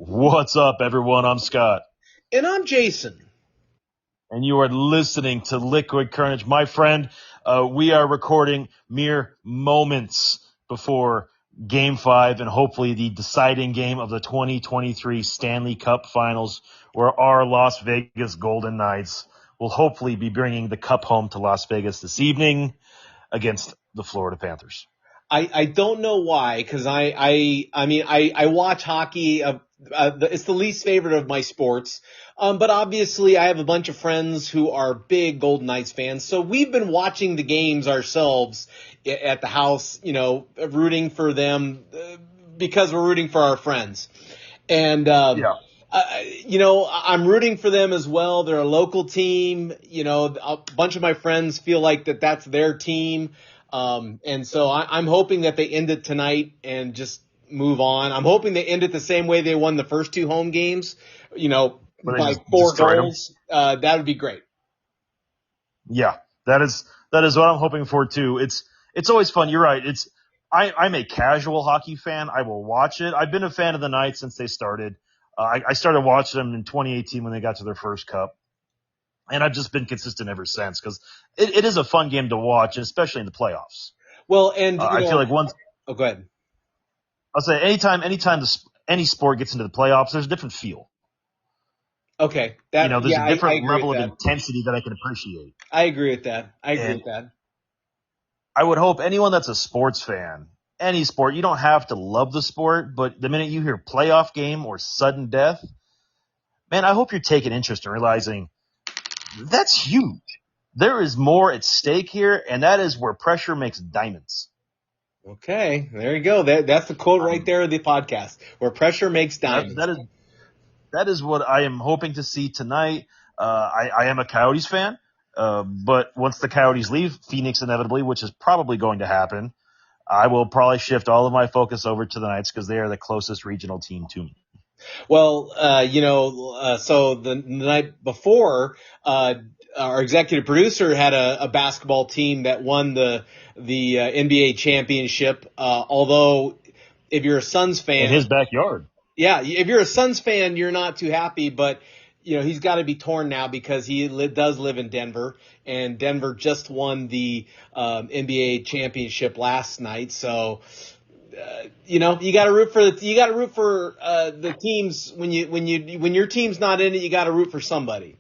What's up, everyone? I'm Scott, And I'm Jason. and you are listening to Liquid Carnage. My friend, we are recording mere moments before Game 5 and hopefully the deciding game of the 2023 Stanley Cup Finals, where our Las Vegas Golden Knights will hopefully be bringing the cup home to Las Vegas this evening against the Florida Panthers. I don't know why, because I watch hockey. It's the least favorite of my sports. But obviously I have a bunch of friends who are big Golden Knights fans. So we've been watching the games ourselves at the house, rooting for them because we're rooting for our friends. And, I'm rooting for them as well. They're a local team. A bunch of my friends feel like that's their team. And so I'm hoping that they end it tonight and just move on. I'm hoping they end it the same way they won the first two home games, by 4 goals. That would be great. Yeah, that is what I'm hoping for too. It's always fun. You're right. I'm a casual hockey fan. I will watch it. I've been a fan of the Knights since they started. I started watching them in 2018 when they got to their first cup. And I've just been consistent ever since because it is a fun game to watch, especially in the playoffs. Well, and I feel like once. Oh, go ahead. I'll say anytime any sport gets into the playoffs, there's a different feel. Okay, there's a different level of intensity that I can appreciate. I agree with that. I would hope anyone that's a sports fan, any sport, you don't have to love the sport, but the minute you hear playoff game or sudden death, man, I hope you're taking interest in realizing that's huge. There is more at stake here, and that is where pressure makes diamonds. Okay, there you go. That's the quote right there of the podcast, where pressure makes diamonds. That is what I am hoping to see tonight. I am a Coyotes fan, but once the Coyotes leave Phoenix inevitably, which is probably going to happen, I will probably shift all of my focus over to the Knights because they are the closest regional team to me. Well, so the night before, our executive producer had a basketball team that won the NBA championship. Although, if you're a Suns fan, in his backyard, yeah, if you're a Suns fan, you're not too happy. But he's got to be torn now because he does live in Denver, and Denver just won the NBA championship last night. So. You got to root for the teams when your team's not in it. You got to root for somebody.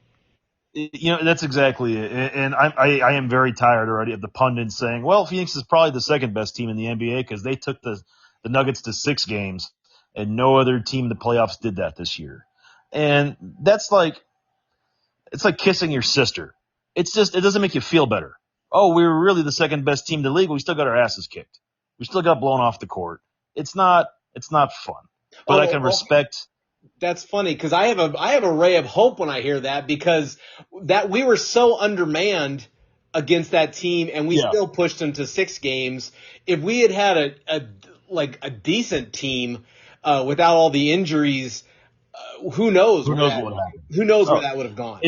That's exactly it. And I am very tired already of the pundits saying, well, Phoenix is probably the second best team in the NBA because they took the Nuggets to 6 games, and no other team in the playoffs did that this year. And it's like kissing your sister. It doesn't make you feel better. Oh, we were really the second best team in the league, but we still got our asses kicked. We still got blown off the court. It's not fun, but I can respect. That's funny because I have a ray of hope when I hear that because that we were so undermanned against that team and we still pushed them to 6 games. If we had a decent team without all the injuries, who knows where that would have gone.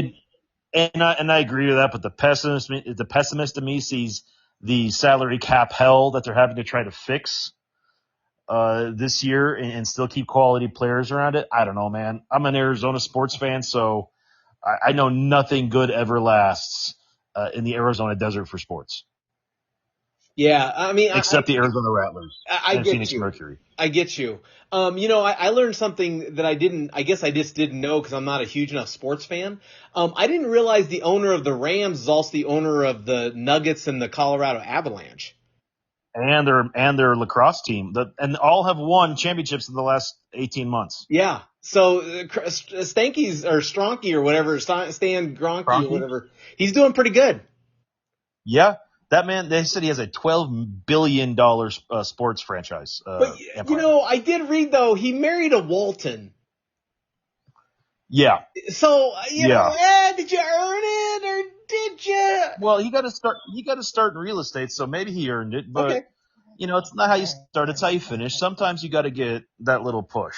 And I agree with that, but the pessimist in me sees the salary cap hell that they're having to try to fix this year and still keep quality players around it. I don't know, man. I'm an Arizona sports fan, so I know nothing good ever lasts in the Arizona desert for sports. Yeah, I mean, except the Arizona Rattlers and Phoenix you. Mercury. I get you. I learned something that I guess I just didn't know because I'm not a huge enough sports fan. I didn't realize the owner of the Rams is also the owner of the Nuggets and the Colorado Avalanche. And their lacrosse team, and all have won championships in the last 18 months. Yeah. So Stanky's or Stronky or whatever, Stan Gronky or whatever, he's doing pretty good. Yeah. That man, they said he has a $12 billion sports franchise. But, empire. I did read, though, he married a Walton. Yeah. So, did you earn it or did you? Well, you got to start in real estate, so maybe he earned it. But, okay. It's not how you start, it's how you finish. Sometimes you got to get that little push.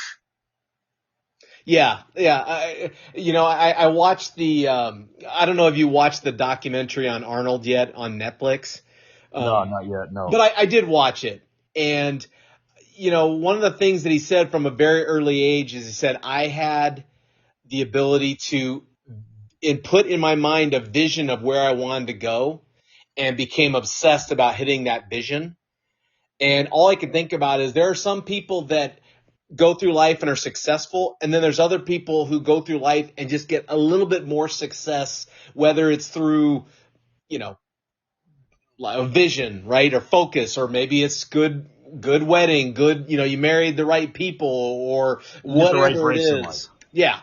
Yeah. I watched the. I don't know if you watched the documentary on Arnold yet on Netflix. No, not yet. No. But I did watch it, and one of the things that he said from a very early age is he said, I had the ability to put in my mind a vision of where I wanted to go and became obsessed about hitting that vision. And all I can think about is there are some people that go through life and are successful, and then there's other people who go through life and just get a little bit more success, whether it's through, a vision, right, or focus, or maybe it's good wedding, good, you married the right people, or You get the right whatever it breaks in life. is. Yeah.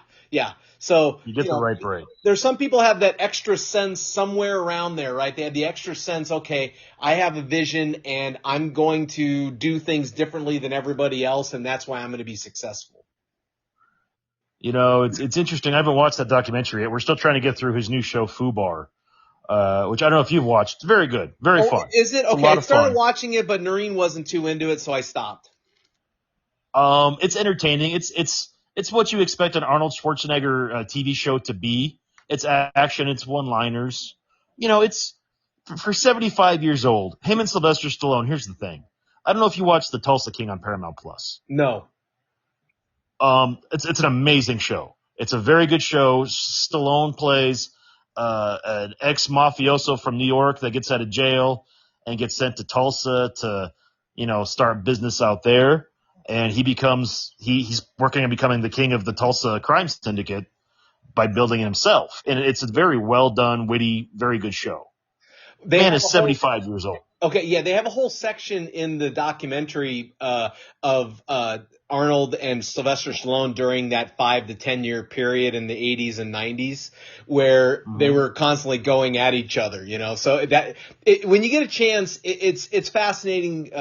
So You get the right break. there's some people have that extra sense somewhere around there, right? They have the extra sense, okay, I have a vision and I'm going to do things differently than everybody else, and that's why I'm going to be successful. It's interesting. I haven't watched that documentary yet. We're still trying to get through his new show, Fubar, which I don't know if you've watched. It's very good. Very fun. Is it? It's Okay, I started watching it, but Noreen wasn't too into it, so I stopped. It's entertaining. It's what you expect an Arnold Schwarzenegger TV show to be. It's action. It's one-liners. It's for 75 years old. Him and Sylvester Stallone. Here's the thing. I don't know if you watched The Tulsa King on Paramount Plus. No. It's an amazing show. It's a very good show. Stallone plays an ex-mafioso from New York that gets out of jail and gets sent to Tulsa to, start business out there. And he's working on becoming the king of the Tulsa crime syndicate by building it himself. And it's a very well done, witty, very good show. Man is 75 years old. Okay, yeah, they have a whole section in the documentary of Arnold and Sylvester Stallone during that 5 to 10 year period in the 80s and 90s where they were constantly going at each other, So when you get a chance, it's fascinating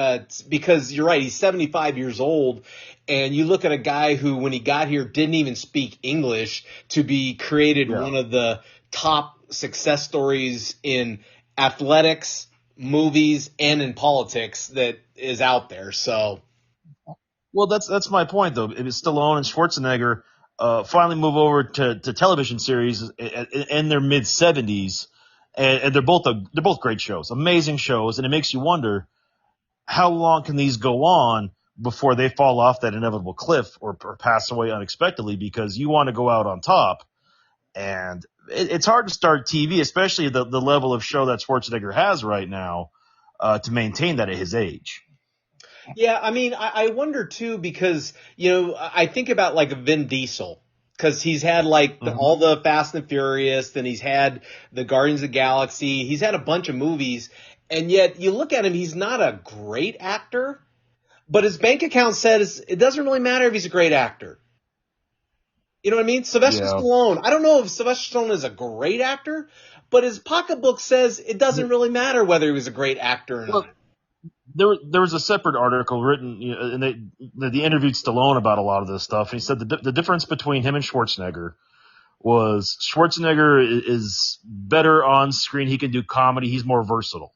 because you're right, he's 75 years old. And you look at a guy who, when he got here, didn't even speak English to be created one of the top success stories in athletics, movies, and in politics that is out there. So, well, that's my point though. It was Stallone and Schwarzenegger finally move over to television series in their mid 70s, and they're both great shows, amazing shows, and it makes you wonder how long can these go on before they fall off that inevitable cliff or pass away unexpectedly, because you want to go out on top. And it's hard to start TV, especially the level of show that Schwarzenegger has right now, to maintain that at his age. Yeah, I mean, I wonder too, because, I think about like a Vin Diesel, because he's had like all the Fast and Furious, and he's had the Guardians of the Galaxy. He's had a bunch of movies, and yet you look at him, he's not a great actor, but his bank account says it doesn't really matter if he's a great actor. You know what I mean? Sylvester Stallone. I don't know if Sylvester Stallone is a great actor, but his pocketbook says it doesn't really matter whether he was a great actor or not. There was a separate article written, and they interviewed Stallone about a lot of this stuff. And he said the difference between him and Schwarzenegger was Schwarzenegger is better on screen. He can do comedy. He's more versatile.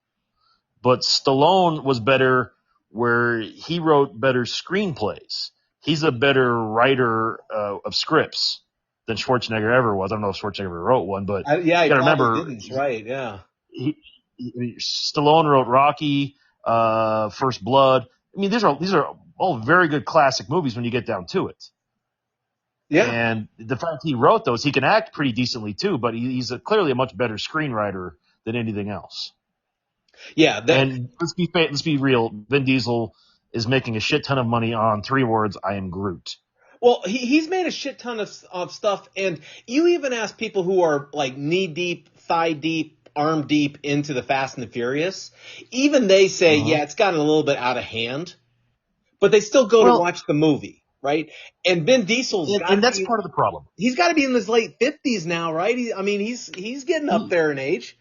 But Stallone was better where he wrote better screenplays. He's a better writer of scripts than Schwarzenegger ever was. I don't know if Schwarzenegger ever wrote one, but you gotta remember, didn't. Right? Yeah. Stallone wrote Rocky, First Blood. I mean, these are all very good classic movies when you get down to it. Yeah. And the fact he wrote those, he can act pretty decently too, but he's clearly a much better screenwriter than anything else. Yeah. And let's be real. Vin Diesel is making a shit ton of money on 3 words, I am Groot. Well, he's made a shit ton of stuff, and you even ask people who are like knee deep, thigh deep, arm deep into the Fast and the Furious, even they say, yeah, it's gotten a little bit out of hand, but they still go to watch the movie, right? And Vin Diesel's and that's part of the problem. He's got to be in his late 50s now, right? He's getting up there in age.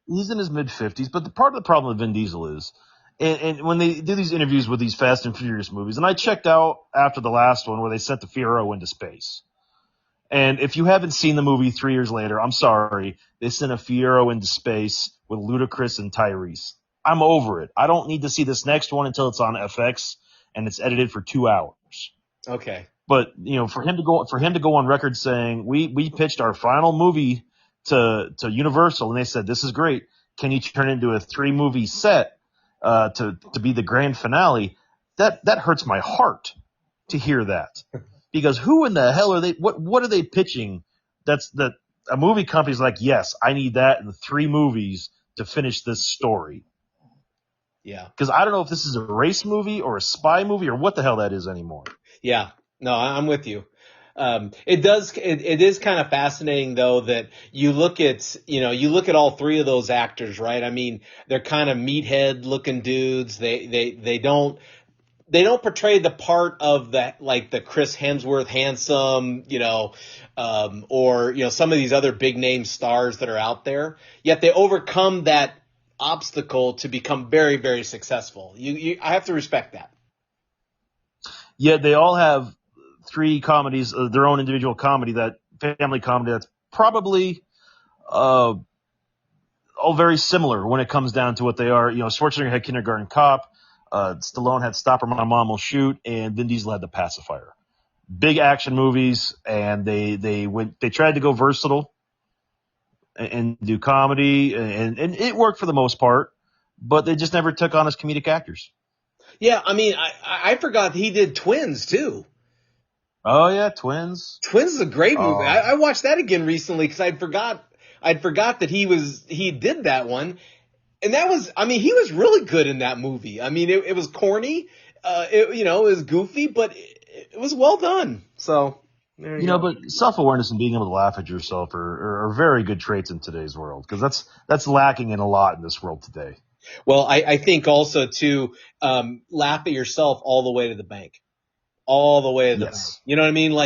He's in his mid 50s, but part of the problem with Vin Diesel is, and when they do these interviews with these Fast and Furious movies, and I checked out after the last one where they sent the Fiero into space. And if you haven't seen the movie 3 years later, I'm sorry, they sent a Fiero into space with Ludacris and Tyrese. I'm over it. I don't need to see this next one until it's on FX and it's edited for 2 hours. Okay. But for him to go on record saying we pitched our final movie to Universal and they said this is great. Can you turn it into a 3-movie set? To be the grand finale, that hurts my heart to hear that, because who in the hell are they? What are they pitching? That a movie company's like, yes, I need that in 3 movies to finish this story. Yeah. Because I don't know if this is a race movie or a spy movie or what the hell that is anymore. Yeah. No, I'm with you. It is kind of fascinating though that you look at all 3 of those actors, right? I mean, they're kind of meathead looking dudes. They don't portray the part of the Chris Hemsworth handsome, or, some of these other big name stars that are out there, yet they overcome that obstacle to become very, very successful. I have to respect that. Yeah, they all have 3 comedies, their own individual comedy, that family comedy that's probably all very similar when it comes down to what they are. Schwarzenegger had Kindergarten Cop, Stallone had Stop or My Mom Will Shoot, and Vin Diesel had The Pacifier. Big action movies, and they tried to go versatile and do comedy, and it worked for the most part, but they just never took on as comedic actors. Yeah, I mean, I forgot he did Twins too. Oh yeah, Twins. Twins is a great movie. I watched that again recently because I'd forgot that he did that one, and he was really good in that movie. I mean, it was corny, it was goofy, but it was well done. So. But self-awareness and being able to laugh at yourself are very good traits in today's world, because that's lacking in a lot in this world today. Well, I think also to laugh at yourself all the way to the bank. All the way to the bank. You know what I mean?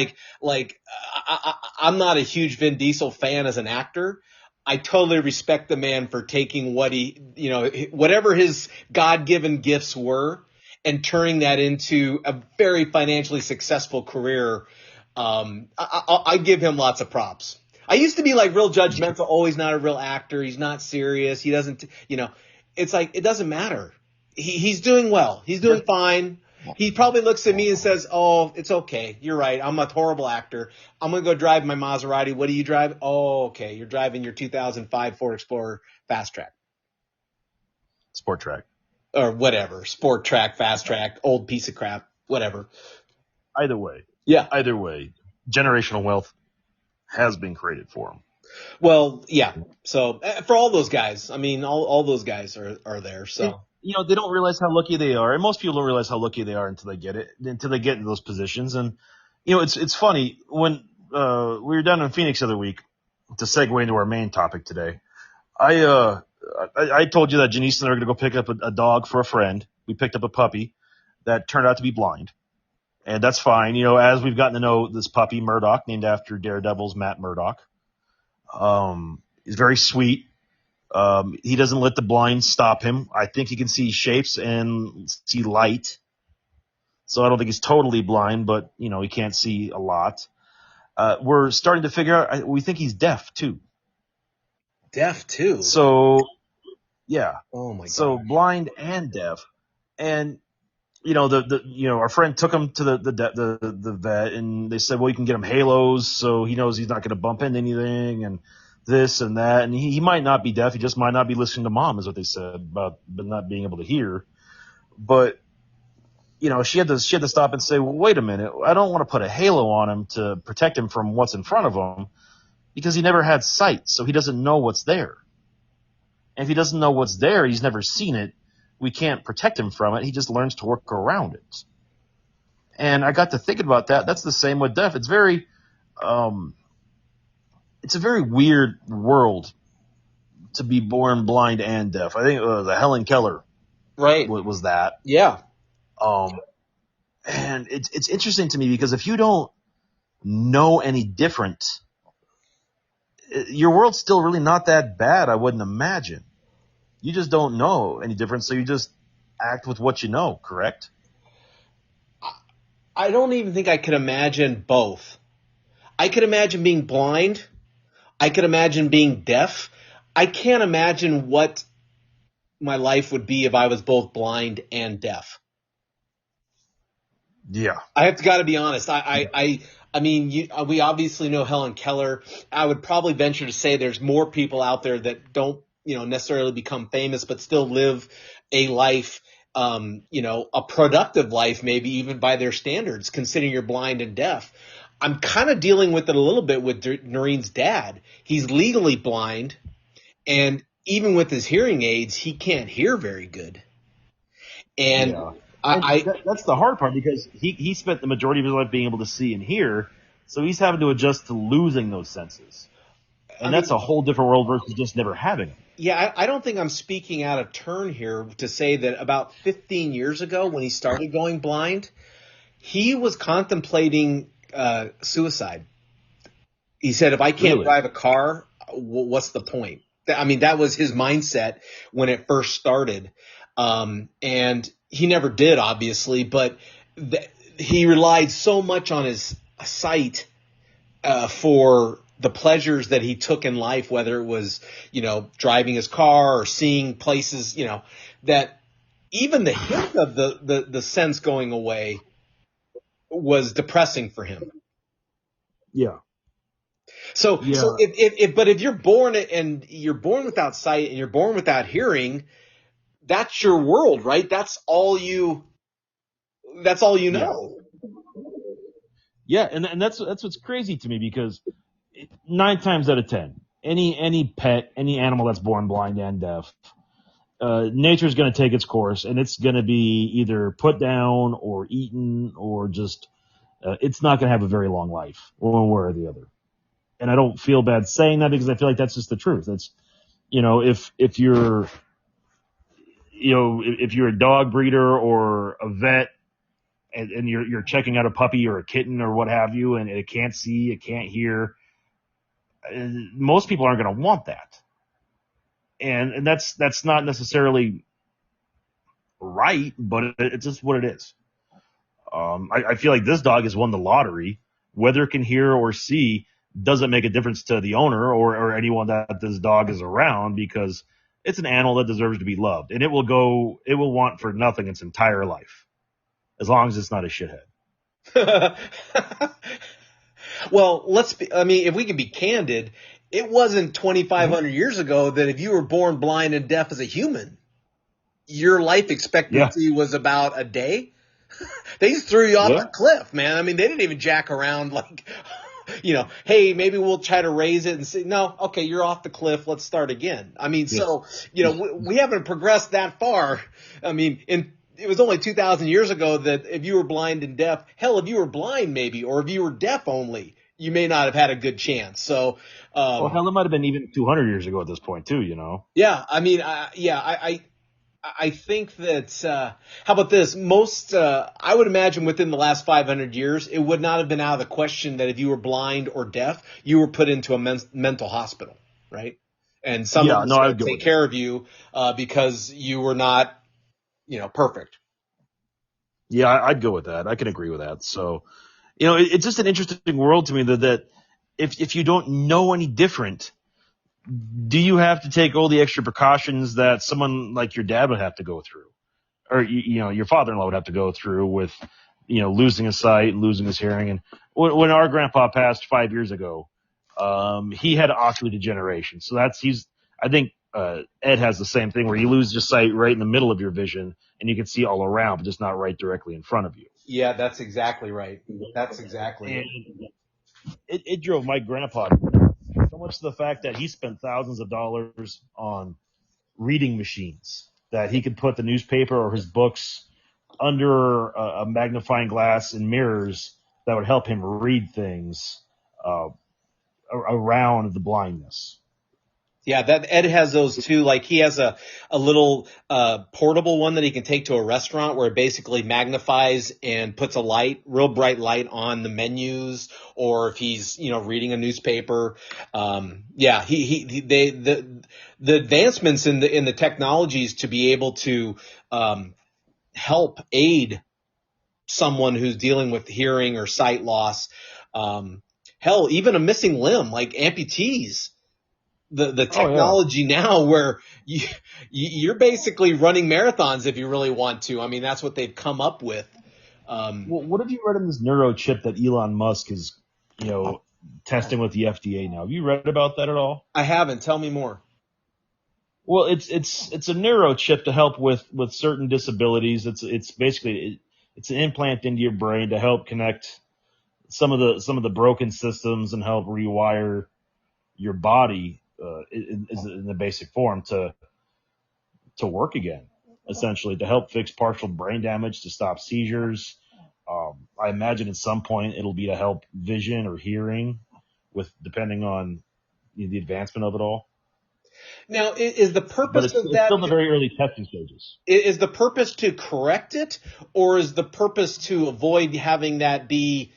I'm not a huge Vin Diesel fan as an actor. I totally respect the man for taking whatever his God-given gifts were and turning that into a very financially successful career. I give him lots of props. I used to be real judgmental. Oh, he's not a real actor. He's not serious. He doesn't, it's it doesn't matter. He's doing well. He's doing fine. He probably looks at me and says, oh, it's okay. You're right. I'm a horrible actor. I'm going to go drive my Maserati. What do you drive? Oh, okay. You're driving your 2005 Ford Explorer Fast Track. Sport Track. Or whatever. Sport Track, Fast Track, old piece of crap, whatever. Either way. Yeah. Either way, generational wealth has been created for them. Well, yeah. So for all those guys, I mean, all those guys are there. So they don't realize how lucky they are, and most people don't realize how lucky they are until they get into those positions. And it's funny when we were down in Phoenix the other week, to segue into our main topic today. I told you that Janice and I are going to go pick up a dog for a friend. We picked up a puppy that turned out to be blind. And that's fine. As we've gotten to know this puppy, Murdoch, named after Daredevil's Matt Murdock, he's very sweet. He doesn't let the blind stop him. I think he can see shapes and see light. So I don't think he's totally blind, but, he can't see a lot. We're starting to figure out, we think he's deaf too. Deaf too? So, yeah. Oh my God. So blind and deaf. And, our friend took him to the vet, and they said, well, you can get him halos so he knows he's not going to bump into anything and this and that. And he might not be deaf. He just might not be listening to mom, is what they said about not being able to hear. But, she had to stop and say, well, wait a minute. I don't want to put a halo on him to protect him from what's in front of him, because he never had sight. So he doesn't know what's there. And if he doesn't know what's there, he's never seen it. We can't protect him from it. He just learns to work around it. And I got to thinking about that. That's the same with deaf. It's it's a very weird world to be born blind and deaf. I think the Helen Keller, right, was that. Yeah. And it's interesting to me, because if you don't know any different, your world's still really not that bad, I wouldn't imagine. You just don't know any different, so you just act with what you know, correct? I don't even think I could imagine both. I could imagine being blind. I could imagine being deaf. I can't imagine what my life would be if I was both blind and deaf. Yeah. I have got to be honest. I mean, we obviously know Helen Keller. I would probably venture to say there's more people out there that don't, necessarily become famous, but still live a life a productive life, maybe even by their standards, considering you're blind and deaf. I'm kind of dealing with it a little bit with Noreen's dad. He's legally blind, and even with his hearing aids, he can't hear very good. And Yeah. And I, that's the hard part because he spent the majority of his life being able to see and hear, so he's having to adjust to losing those senses. I And mean, that's a whole different world versus just never having them. yeah, I don't think I'm speaking out of turn here to say that about 15 years ago when he started going blind, he was contemplating suicide. He said, if I can't Really? drive a car, what's the point? I mean, that was his mindset when it first started. And he never did, obviously, but he relied so much on his sight for the pleasures that he took in life, whether it was, driving his car or seeing places, that even the hint of the sense going away was depressing for him. Yeah. So Yeah. if you're born and you're born without sight and you're born without hearing, that's your world, right? That's all you Yeah. know. Yeah. And that's what's crazy to me because 9 times out of 10, any pet, any animal that's born blind and deaf, nature's going to take its course and it's going to be either put down or eaten or just, it's not going to have a very long life one way or the other. And I don't feel bad saying that because I feel like that's just the truth. It's, if you're, if you're a dog breeder or a vet and you're checking out a puppy or a kitten or what have you, and it can't see, it can't hear, most people aren't going to want that. And that's not necessarily right, but it's just what it is. I feel like this dog has won the lottery. Whether it can hear or see doesn't make a difference to the owner or anyone that this dog is around because it's an animal that deserves to be loved, and it will want for nothing its entire life, as long as it's not a shithead. Well, I mean, if we can be candid, it wasn't Mm-hmm. 2,500 years ago that if you were born blind and deaf as a human, your life Yeah, expectancy was about a day. They just threw you off the yeah, cliff, man. I mean, they didn't even jack around like, hey, maybe we'll try to raise it and say, no, okay, you're off the cliff. Let's start again. I mean, yeah. so, we haven't progressed that far. I mean, it was only 2,000 years ago that if you were blind and deaf, hell, if you were blind maybe, or if you were deaf only, you may not have had a good chance. So, Well, hell, it might have been even 200 years ago at this point too. yeah, I mean, I think that, how about this? I would imagine within the last 500 years, it would not have been out of the question that if you were blind or deaf, you were put into a mental hospital, right? And someone Yeah, was no, I going would to go take with that. care of you, because you were not, perfect. Yeah, I'd go with that. I can agree with that. So, it's just an interesting world to me that if you don't know any different, do you have to take all the extra precautions that someone like your dad would have to go through, or your father-in-law would have to go through with, losing his sight and losing his hearing? And when our grandpa passed 5 years ago, he had ocular degeneration. So I think Ed has the same thing where you lose your sight right in the middle of your vision, and you can see all around, but just not right directly in front of you. Yeah, that's exactly right. That's exactly And it. it drove my grandpa so much to the fact that he spent thousands of dollars on reading machines that he could put the newspaper or his books under a magnifying glass and mirrors that would help him read things uh, around the blindness. Yeah, that Ed has those too. Like he has a little portable one that he can take to a restaurant where it basically magnifies and puts a light, real bright light on the menus, or if he's reading a newspaper. Yeah, the advancements in the technologies to be able to help aid someone who's dealing with hearing or sight loss. Um, Hell, even a missing limb like amputees, the Oh yeah. technology now where you're basically running marathons if you really want to. I mean, that's what they've come up with. Well, what have you read in this neurochip that Elon Musk is, you know, testing with the FDA now? Have you read about that at all? I haven't. Tell me more. Well, it's a neuro chip to help with certain disabilities. It's basically it's an implant into your brain to help connect some of the broken systems and help rewire your body in the basic form to work again, essentially to help fix partial brain damage, to stop seizures. I imagine at some point it'll be to help vision or hearing, with depending on the advancement of it all. Now, is the But purpose of it's that still in the very early testing stages. is the purpose to correct it, or is the purpose to avoid having that be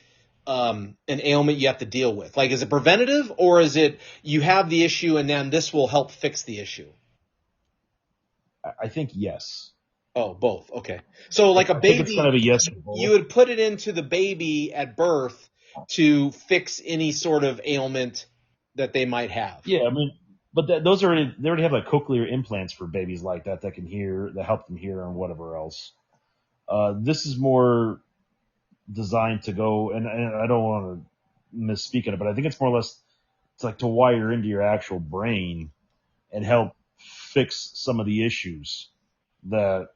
an ailment you have to deal with? Like, is it preventative, or is it you have the issue and then this will help fix the issue? I think yes. Oh, both. Okay. So like a I think it's kind baby, of a yes for you both. would put it into the baby at birth to fix any sort of ailment that they might have. Yeah, I mean, but they already have like cochlear implants for babies like that that can hear, that help them hear and whatever else. This is more designed to go, and I don't want to misspeak on it, but I think it's more or less it's like to wire into your actual brain and help fix some of the issues that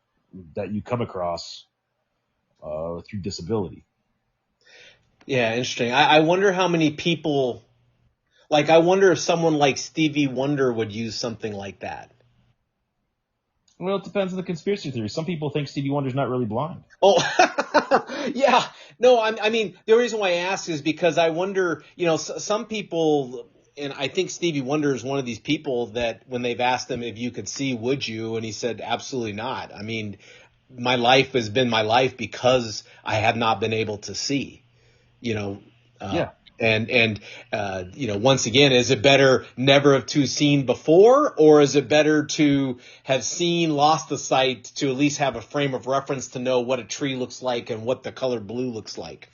that you come across through disability. Yeah, interesting. I wonder how many people, like, I wonder if someone like Stevie Wonder would use something like that. Well, it depends on the conspiracy theory. Some people think Stevie Wonder's not really blind. Oh, yeah. No, I mean, the reason why I ask is because I wonder, some people, and I think Stevie Wonder is one of these people that when they've asked him if you could see, would you? And he said, absolutely not. I mean, my life has been my life because I have not been able to see, you know, uh, Yeah, once again, is it better never have to seen before, or is it better to have seen, lost the sight, to at least have a frame of reference to know what a tree looks like and what the color blue looks like?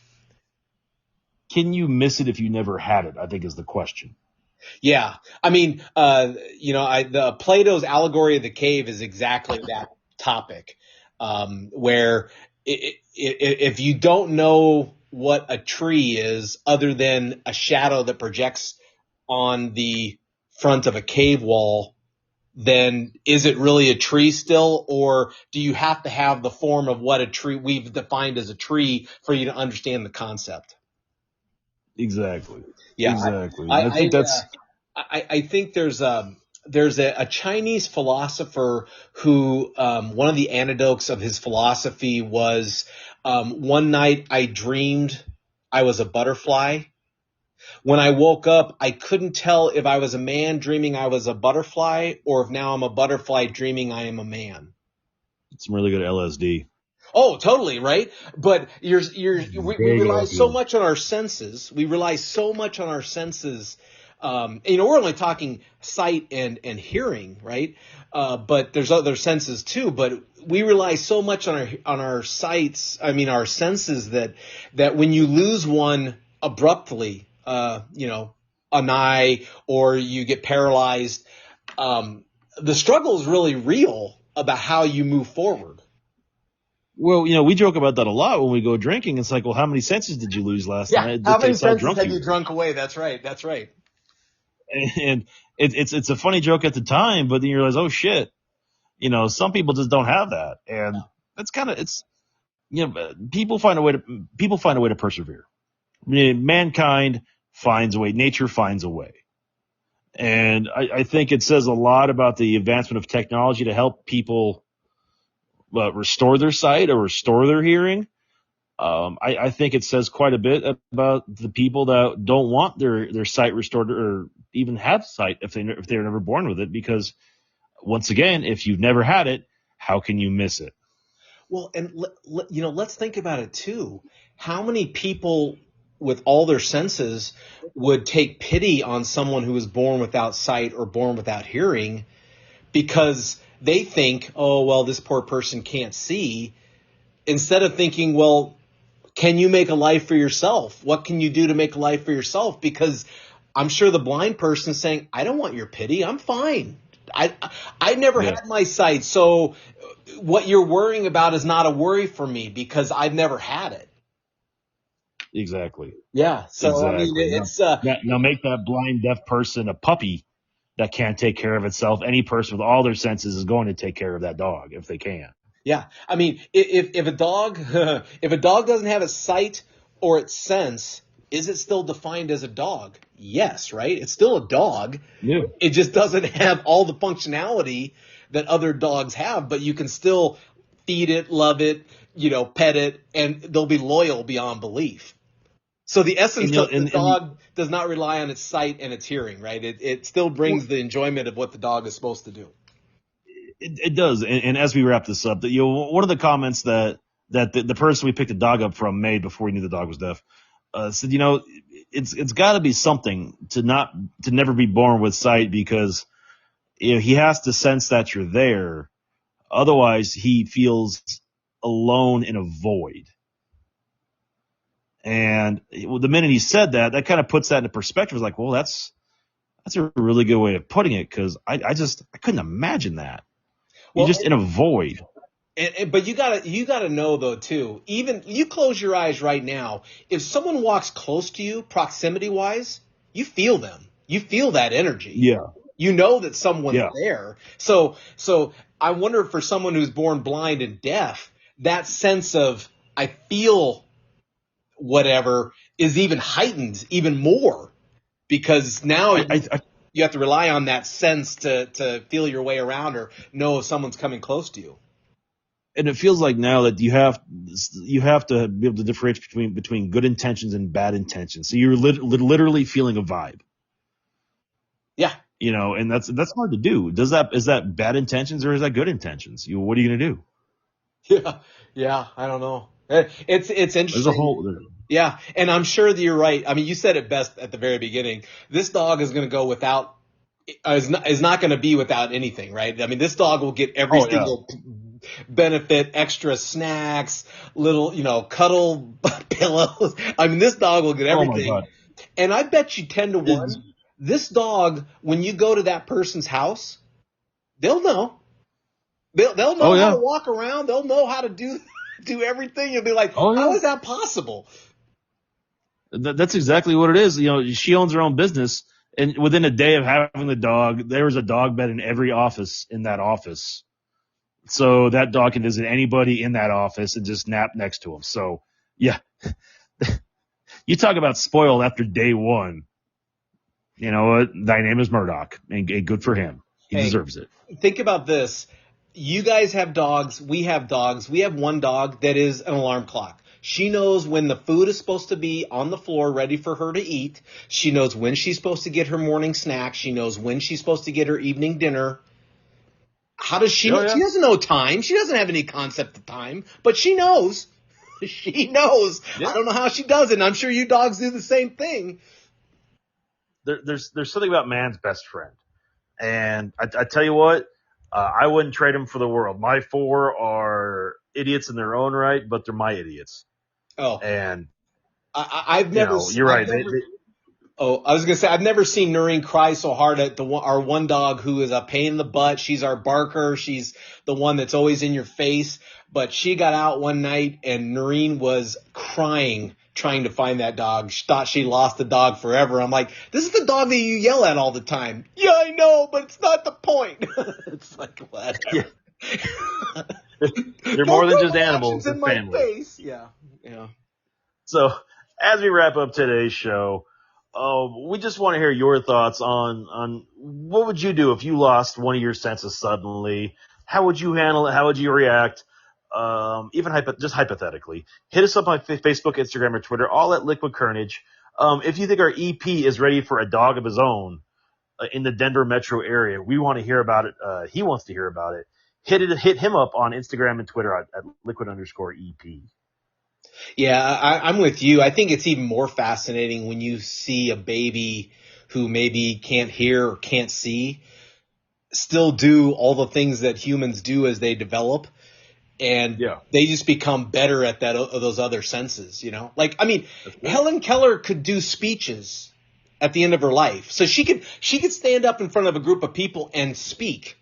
can you miss it if you never had it? I think is the question. Yeah. I mean, the Plato's allegory of the cave is exactly that topic, where if you don't know what a tree is other than a shadow that projects on the front of a cave wall, then is it really a tree still, or do you have to have the form of what a tree we've defined as a tree for you to understand the concept? Exactly, Yeah, exactly. I, And I I, think that's I think there's a Chinese philosopher who one of the anecdotes of his philosophy was one night I dreamed I was a butterfly. When I woke up, I couldn't tell if I was a man dreaming I was a butterfly or if now I'm a butterfly dreaming I am a man. some really good LSD. Oh, totally, right? But we Very good rely so opium. much on our senses. We rely so much on our senses. We're only talking sight and hearing, right? But there's other senses too. But we rely so much on our sights. I mean, our senses that when you lose one abruptly, an eye or you get paralyzed, the struggle is really real about how you move forward. Well, we joke about that a lot when we go drinking. It's like, well, how many senses did you lose last Yeah. night? It How many dictates how senses drunk have you you were. drunk away? That's right. That's right. And it's a funny joke at the time, but then you realize, oh shit, some people just don't have that, and that's kind of it's people find a way to persevere. I mean, mankind finds a way, nature finds a way, and I think it says a lot about the advancement of technology to help people restore their sight or restore their hearing. I think it says quite a bit about the people that don't want their sight restored or even have sight if they're never born with it, because once again, if you've never had it, how can you miss it? Well, and let's think about it too. How many people with all their senses would take pity on someone who was born without sight or born without hearing because they think, oh, well, this poor person can't see, instead of thinking, well, can you make a life for yourself? What can you do to make a life for yourself? Because I'm sure the blind person is saying, I don't want your pity. I'm fine. I I never Yeah, had my sight, so what you're worrying about is not a worry for me because I've never had it. exactly, Yeah. So I mean, exactly. Now, it's now make that blind deaf person a puppy, that can't take care of itself. Any person with all their senses is going to take care of that dog if they can. Yeah. I mean, if a dog, if a dog doesn't have its sight or its sense, is it still defined as a dog? Yes, right? It's still a dog. Yeah. It just doesn't have all the functionality that other dogs have, but you can still feed it, love it, pet it, and they'll be loyal beyond belief. So the essence of the dog does not rely on its sight and its hearing, right? It still brings the enjoyment of what the dog is supposed to do. It does. And as we wrap this up, one of the comments that the person we picked the dog up from made before he knew the dog was deaf said, it's got to be something to never be born with sight, because he has to sense that you're there. Otherwise, he feels alone in a void. And the minute he said that kind of puts that into perspective. It's like, well, that's a really good way of putting it, because I couldn't imagine that. You're just in a void. But you gotta know though too. Even you close your eyes right now. If someone walks close to you, proximity wise, you feel them. You feel that energy. Yeah. You know that someone's there. So I wonder, for someone who's born blind and deaf, that sense of I feel whatever is even heightened even more, because now you have to rely on that sense to feel your way around or know if someone's coming close to you. And it feels like now that you have to be able to differentiate between good intentions and bad intentions. So you're literally feeling a vibe. Yeah. And that's hard to do. Is that bad intentions or is that good intentions? What are you going to do? Yeah. I don't know. It's interesting. There's a whole. Yeah. And I'm sure that you're right. I mean, you said it best at the very beginning. This dog is going to go without, is not going to be without anything, right? I mean, this dog will get every single benefit, extra snacks, little, cuddle pillows. I mean, this dog will get everything. Oh my God. And I bet you 10 to 1, this dog, when you go to that person's house, they'll know. They'll know how to walk around. They'll know how to do everything. You'll be like, how is that possible? That's exactly what it is. She owns her own business, and within a day of having the dog, there was a dog bed in every office in that office. So that dog can visit anybody in that office and just nap next to him. So, yeah. You talk about spoiled after day one. You know what? Thy name is Murdoch, and good for him. He deserves it. Think about this. You guys have dogs. We have dogs. We have one dog that is an alarm clock. She knows when the food is supposed to be on the floor ready for her to eat. She knows when she's supposed to get her morning snack. She knows when she's supposed to get her evening dinner. How does she know? Yeah. She doesn't know time. She doesn't have any concept of time, but she knows. She knows. Yeah. I don't know how she does it. And I'm sure you dogs do the same thing. There's something about man's best friend. And I tell you what, I wouldn't trade them for the world. My 4 are idiots in their own right, but they're my idiots. Oh. And I've never. You're right. I was gonna say, I've never seen Noreen cry so hard at our one dog who is a pain in the butt. She's our barker. She's the one that's always in your face. But she got out one night and Noreen was crying trying to find that dog. She thought she lost the dog forever. I'm like, this is the dog that you yell at all the time. Yeah, I know, but it's not the point. It's like, whatever. Yeah. They're more than just animals. They're family. Face. Yeah. So as we wrap up today's show, we just want to hear your thoughts on what would you do if you lost one of your senses suddenly? How would you handle it? How would you react? Just hypothetically. Hit us up on Facebook, Instagram, or Twitter, all at Liquid Carnage. If you think our EP is ready for a dog of his own in the Denver metro area, we want to hear about it. He wants to hear about it. Hit him up on Instagram and Twitter at liquid_EP. Yeah, I'm with you. I think it's even more fascinating when you see a baby who maybe can't hear or can't see still do all the things that humans do as they develop. And they just become better at those other senses, Like, I mean, Helen Keller could do speeches at the end of her life. So she could stand up in front of a group of people and speak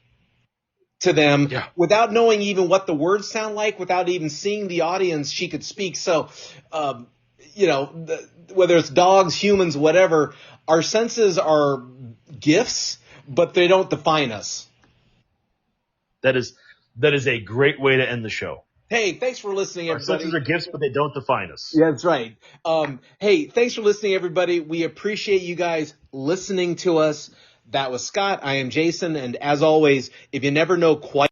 to them without knowing even what the words sound like, without even seeing the audience. She could speak. So, whether it's dogs, humans, whatever, our senses are gifts, but they don't define us. That is a great way to end the show. Hey, thanks for listening, everybody. Our senses are gifts, but they don't define us. Yeah, that's right. Hey, thanks for listening, everybody. We appreciate you guys listening to us. That was Scott. I am Jason. And as always, if you never know quite